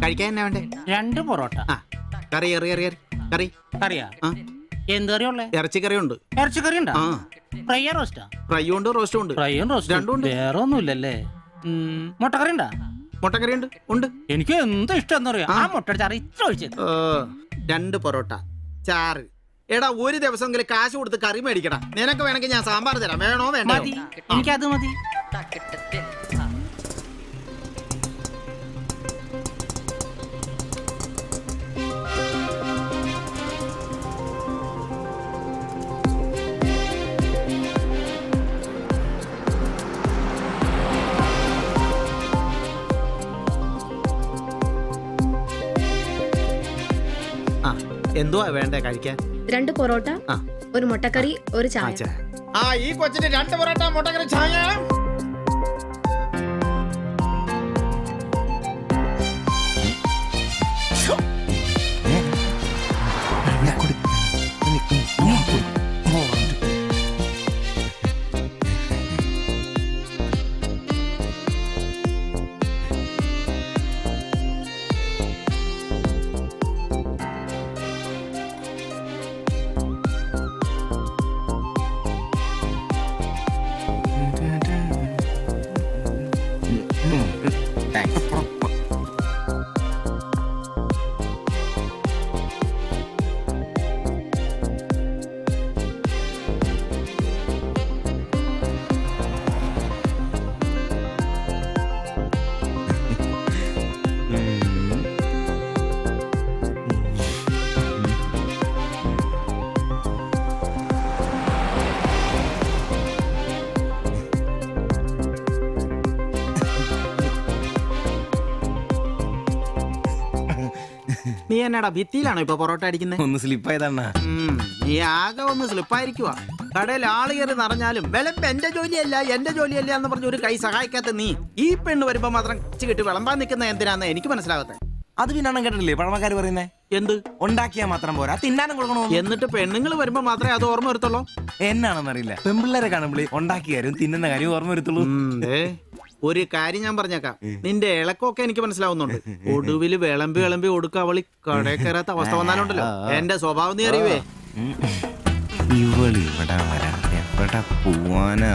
കഴിക്കാൻ എന്നാ വേണ്ടേ? 2 പൊറോട്ട. ആ കറി കറി കറി കറി കറി കറിയാ? ആ എന്ത് കറിയുള്ളേ? ഇറച്ചിക്കറി ഉണ്ട്. ഇറച്ചിക്കറി ഉണ്ടാ? ആ ഫ്രൈ റോസ്റ്റാ? ഫ്രൈ ഉണ്ട് റോസ്റ്റും ഉണ്ട്. ഫ്രൈയും റോസ്റ്റും രണ്ടും ഉണ്ട്. വേറെ ഒന്നുമില്ലല്ലേ? മുട്ടക്കറി ഉണ്ടാ? മുട്ടക്കറി ഉണ്ട് ഉണ്ട്. എനിക്ക് എന്ത് ഇഷ്ടം എന്നറിയാം. ആ മുട്ട ചാറ് ഇത്ര ഒഴിച്ചത്. 2 പൊറോട്ട ചാറ്. എടാ ഒരു ദിവസമെങ്കിലും കാശ് കൊടുത്ത് കറി മേടിക്കടാ. നിനക്ക് വേണമെങ്കിൽ ഞാൻ സാമ്പാർ തരാം. വേണോ വേണ്ടോ? മതി, എനിക്കത് മതി. ആ എന്തുവാ വേണ്ടേ കഴിക്കാൻ? 2 പൊറോട്ട, ആ 1 മുട്ടക്കറി, 1 ചായ. ആ ഈ കൊച്ചിന് 2 പൊറോട്ട മുട്ടക്കറി ചായ. നീ എന്നാടാ ഭിത്തിയിലാണോ ഇപ്പൊ പൊറോട്ട അടിക്കുന്നത്? ഒന്ന് സ്ലിപ്പായതാണ്. നീ ആകെ ഒന്ന് സ്ലിപ്പായിരിക്കുവാ. കടയിൽ ആള് കയറി നിറഞ്ഞാലും വിളമ്പ് എന്റെ ജോലിയല്ല എന്ന് പറഞ്ഞ ഒരു കൈ സഹായിക്കാത്ത നീ ഈ പെണ്ണ് വരുമ്പോ മാത്രം കിട്ടി വിളമ്പാൻ നിൽക്കുന്ന എന്തിനാന്ന് എനിക്ക് മനസ്സിലാകത്തെ. അത് പിന്നെ കേട്ടില്ലേ പഴമക്കാര് പറയുന്നേ? എന്ത് ഉണ്ടാക്കിയാ മാത്രം പോരാ, തിന്നാനും കൊടുക്കണോ? എന്നിട്ട് പെണ്ണുങ്ങൾ വരുമ്പോ മാത്രമേ അത് ഓർമ്മ വരുത്തുള്ളൂ. എന്നാണെന്നറിയില്ല, പെൺപിള്ളേരെ കാണുമ്പോഴേ ഉണ്ടാക്കിയ കാര്യം തിന്നുന്ന കാര്യം ഓർമ്മ വരുത്തുള്ളൂ. ഒരു കാര്യം ഞാൻ പറഞ്ഞേക്കാം, നിന്റെ ഇളക്കമൊക്കെ എനിക്ക് മനസ്സിലാവുന്നുണ്ട്. ഒടുവില് വിളമ്പി വിളമ്പി കൊടുക്ക അവളി കടയിൽ കയറാത്ത അവസ്ഥ വന്നാലുണ്ടല്ലോ എന്റെ സ്വഭാവം നീ അറിയുവേ. ഇവള് ഇവിടെ വരാൻ എവിടെ പോവാനാ?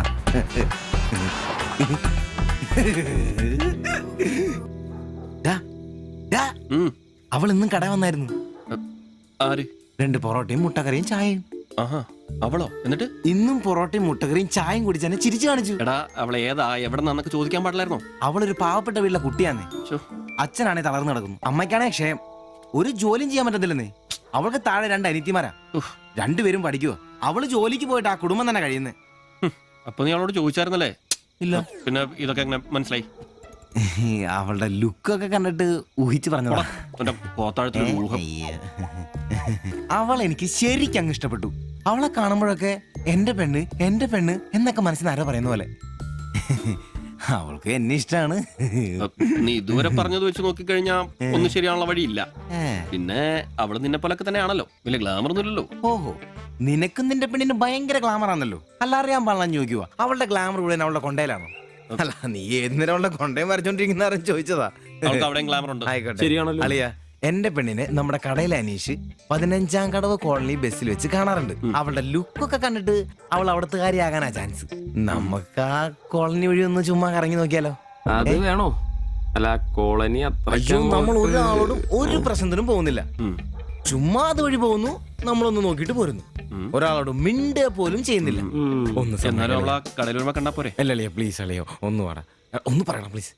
അവൾ ഇന്നും കട വന്നായിരുന്നു. 2 പൊറോട്ടയും മുട്ടക്കറിയും ചായയും. അവളോ? എന്നിട്ട് ഇന്നും പൊറോട്ടയും മുട്ടക്കറിയും ചായയും കുടിച്ച് തന്നെ ചിരിച്ചു കാണിച്ചു. എടാ അവളെ ഏതാ എവിടെ നിന്നൊക്കെ ചോദിക്കാൻ പാടില്ലായിരുന്നോ? അവളൊരു പാവപ്പെട്ട വീട്ടിലെ കുട്ടിയാന്നേ. അച്ഛനാണെ തളർന്നു കിടക്കുന്നു, അമ്മയ്ക്കാണെ ക്ഷയം. ഒരു ജോലിയും ചെയ്യാൻ പറ്റത്തില്ലെന്നേ. അവൾക്ക് താഴെ 2 അനിയത്തിമാരാ. 2 പേരും പഠിക്കുക. അവള് ജോലിക്ക് പോയിട്ട് ആ കുടുംബം തന്നെ കഴിയുന്നേ. അപ്പൊ നീ അവളോട് ചോദിച്ചായിരുന്നല്ലേ? ഇല്ല. പിന്നെ ഇതൊക്കെ എങ്ങനെ മനസ്സിലായി? അവളുടെ ലുക്കൊക്കെ കണ്ടിട്ട് ഊഹിച്ചു പറഞ്ഞതാ. അവൾ എനിക്ക് ശരിക്കും അങ്ങ് ഇഷ്ടപ്പെട്ടു. അവളെ കാണുമ്പോഴൊക്കെ എന്റെ പെണ്ണ് എന്നൊക്കെ മനസ്സിന് ആരോ പറയുന്ന പോലെ. അവൾക്ക് എന്നെ ഇഷ്ടാണ്. നീ ഇതുവരെ പറഞ്ഞത് വെച്ച് നോക്കിക്കഴിഞ്ഞാ ഒന്നും ശരിയാനുള്ള വഴിയില്ല. പിന്നെ അവള് നിന്നെ പോലൊക്കെ തന്നെയാണല്ലോ, വലിയ ഗ്ലാമർ ഒന്നുമില്ലല്ലോ. ഓഹോ, നിനക്കും നിന്റെ പെണ്ണിന് ഭയങ്കര ഗ്ലാമർ ആണല്ലോ. അല്ല അറിയാൻ പാടില്ല ചോദിക്കുക, അവളുടെ ഗ്ലാമർ മുഴുവൻ അവളുടെ കൊണ്ടയിലാണോ? അല്ല നീ ഏത് നേരം അവളുടെ കൊണ്ടയും വരച്ചോണ്ടിരിക്കുന്ന ചോദിച്ചതാ. ശരിയാണല്ലോ അളിയ, എന്റെ പെണ്ണിനെ നമ്മുടെ കടയിലെ അനീഷ് 15-ാം കടവ് കോളനി ബസ്സിൽ വെച്ച് കാണാറുണ്ട്. അവളുടെ ലുക്കൊക്കെ കണ്ടിട്ട് അവൾ അവിടുത്തെ കാര്യമാകാനാ ചാൻസ്. നമുക്ക് ആ കോളനി വഴി ഒന്ന് ചുമ്മാ കറങ്ങി നോക്കിയാലോ? അത് വേണോ? അല്ല കോളനി നമ്മൾ ഒരാളോടും ഒരു പ്രശ്നത്തിനും പോകുന്നില്ല. ചുമ്മാ അതുവഴി പോകുന്നു, നമ്മളൊന്ന് നോക്കിട്ട് പോരുന്നു. ഒരാളോട് മിണ്ട പോലും ചെയ്യുന്നില്ല. അല്ലളിയോ പ്ലീസ്, അല്ലയോ ഒന്ന് പറയണം പ്ലീസ്.